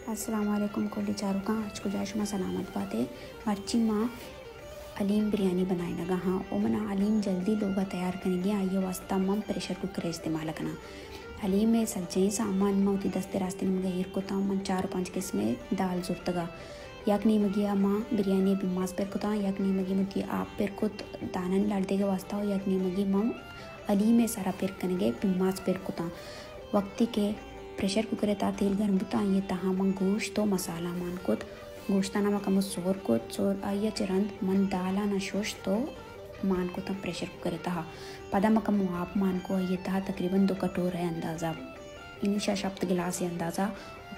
अस्सलाम वालेकुम कोली चारुका आज को जाश मा सलामत बाते मर्ची माँ हलीम बिरयानी बनाए लगा। हाँ ओ मना हलीम जल्दी लोगा तैयार करेंगे आइए वास्ता मम प्रेशर कुकर इस्तेमाल करना। हलीम में सज्जे सामान में होती दस्ते रास्ते में गहीर को ताम मन 4-5 किस्में दाल जुर्तगा यकनी मगिया माँ बिरयानी बिमास पर कुता यकनी मगी मुती आप पर कुत दानन लड़ देगा वास्ता हो यकनी मगी मम हलीम में सारा पर करेंगे बिमास पर कुता वक्ती के प्रेशर कुकर ता तेल गर्म बुता ये तहा मंग गोश्त तो मसाला मान कुत गोश्ताना मा कमो सोर आइया चिरंद मन दाला ना शोश तो मान को तम प्रेशर कुकर तहा पदा मा कमो आप मान को ये तहा तकरीबन 2 कटोर है अंदाज़ा इनिशा शब्द गिलास है अंदाज़ा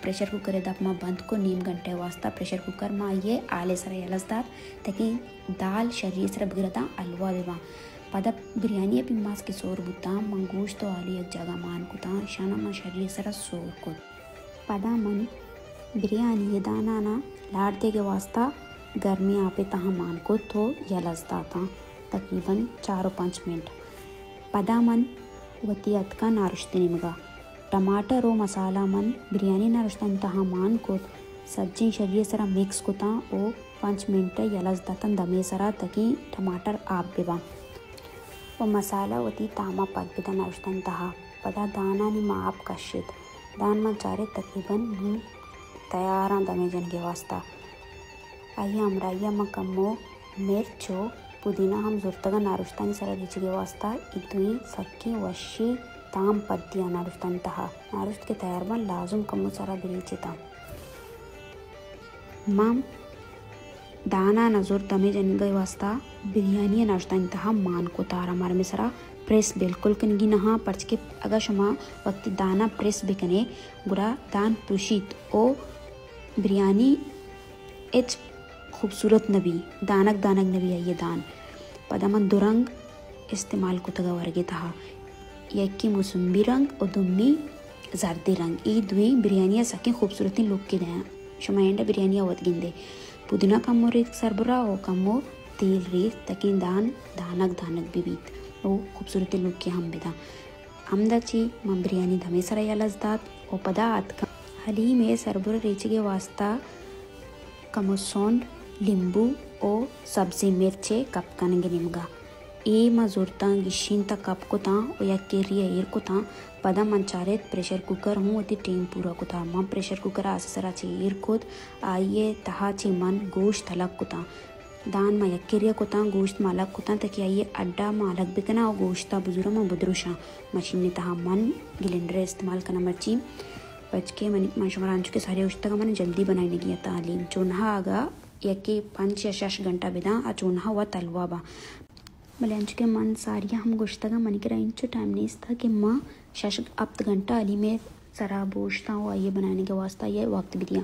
प्रेशर कुकर दप मा बंद को नीम घंटे वास्ता प्रेशर कुकर मा ये आले सरा यलसदार ताकि दाल शरीर सरा बिगड़ता अलवा देवा पदा बिरयानी पे मास के सोर बुता मंगूश तो आली एक जगह मान कुता शाना मा शरीर सरा सोर को पदा मन बिरयानी ये दाना ना लाड़ते के वास्ता गर्मी आपे तहा मान को तो यलसदा था तकरीबन 4-5 मिनट पदा मन वती अतका नारुश्ते निमगा टमाटर और मसाला मन बिरयानी नारुश्ता तहा मान को सब्जी शरीर सरा मिक्स कुता ओ 5 मिनट यलसदा तन दमे सरा तकी टमाटर आप बेवा वो मसाला वती तामा पक बिदा नारुश्तन तहा पदा दाना नि माप कशित दान मन चारे तकरीबन तैयार दमे जन के वास्ता आइया अमराइया मा कम्मो मिर्चो पुदीना हम जुर्तगा नारुश्तन सरा रिच के वास्ता इतनी सक्की वशी ताम पद्दिया नारुश्तन तहा नारुश्त के तैयार मन लाजुम कम्मो सरा बिरीचिता मम दाना नजर तमे जन गए वास्ता बिरयानी नाश्ता इंतहा मान को तारा मार में सरा प्रेस बिल्कुल कनगी नहा पर्च के अगर शमा वक्ति दाना प्रेस बिकने गुड़ा दान पुशीत ओ बिरयानी एच खूबसूरत नबी दानक नबी है ये दान पदामन दुरंग इस्तेमाल को तगा वर्गे तहा यकी मौसमी रंग और दुम्मी जर्दी रंग ये दुई बिरयानिया सके खूबसूरती लुक के दया शमा एंड बिरयानिया वत गिंदे पुदीना कमो रेत सरबरा ओ कमो तेल रेत तकी दानक बिबीत ओ खूबसूरती लुक के हम बिदा हमदाची मम बिरयानी धमे सरा यलसदात ओ पदा अतका हली में सरबरा रेची के वास्ता कमो सोंड लिंबू ओ सब्जी मिर्चे कप कनगे निमगा ए मजूरता गिशीन तक कप को ता ओ या केरिया एर को ता पदा मंचारेत प्रेशर कुकर हूँ अति टीम पूरा को था मम प्रेशर कुकर आसरा ची एर कोत आइए तहा ची मन गोश्त अलग को ता दान मा यक्केरिया को ता गोश्त मा अलग को ता ताकि आइए अड्डा मा अलग बिकना और गोश्ता बुजुर्ग मा बुदरुशा मशीन ने तहा मन गिलेंडर इस्तेमाल करना मर्ची बच के मन माशुमरांचु के सारे उश्ता का मन जल्दी बनाने की तालीम चुनहा आगा यके 5 या 6 घंटा बिदा आ चुनहा हुआ तलवा बा मलयांच के मन सारिया हम गोश्ता का मन के इंचो टाइम नहीं था कि माँ 6 घंटा अली में सरा बोझता हो आइए बनाने के वास्ता ये वक्त भी दिया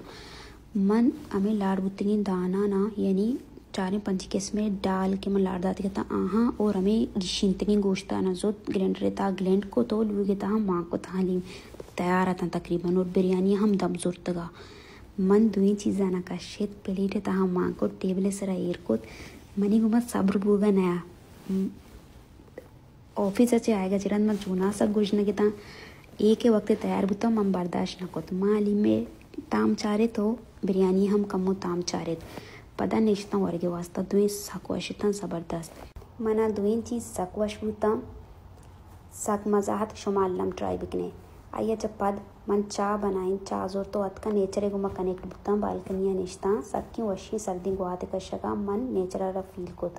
मन हमें लाड़ बुतनी दाना ना यानी 4-5 किस्में डाल के मन लाड़ दाती था आहा और हमें गिशिनतनी गोश्ता ना जो ग्लेंडर था ग्लेंड को तो लुगे था माँ को था ली तैयार था तकरीबन और बिरयानी हम दम जुर्तगा मन दुई चीज़ा ना का शेत प्लेट था माँ को टेबल सरा एर को मनी को मत सब्र बुगा नया ऑफिस अच्छे आएगा चिरंद मत चूना सब कुछ न किता एक के वक्त तैयार बुता मम बर्दाश्त न को तो माली में ताम चारे तो बिरयानी हम कमो ताम चारे पता निश्ता वर्गे वास्ता दुई सकवशिता ज़बरदस्त मना दुई चीज़ सकवश बुता सक मजाहत शुमालम ट्राई बिकने आइया जब पद मन चा बनाई चा जोर तो अत का नेचर गुमा कनेक्ट बुता बालकनिया निश्ता सक की वशी सर्दी गुआते कशका मन नेचर फील को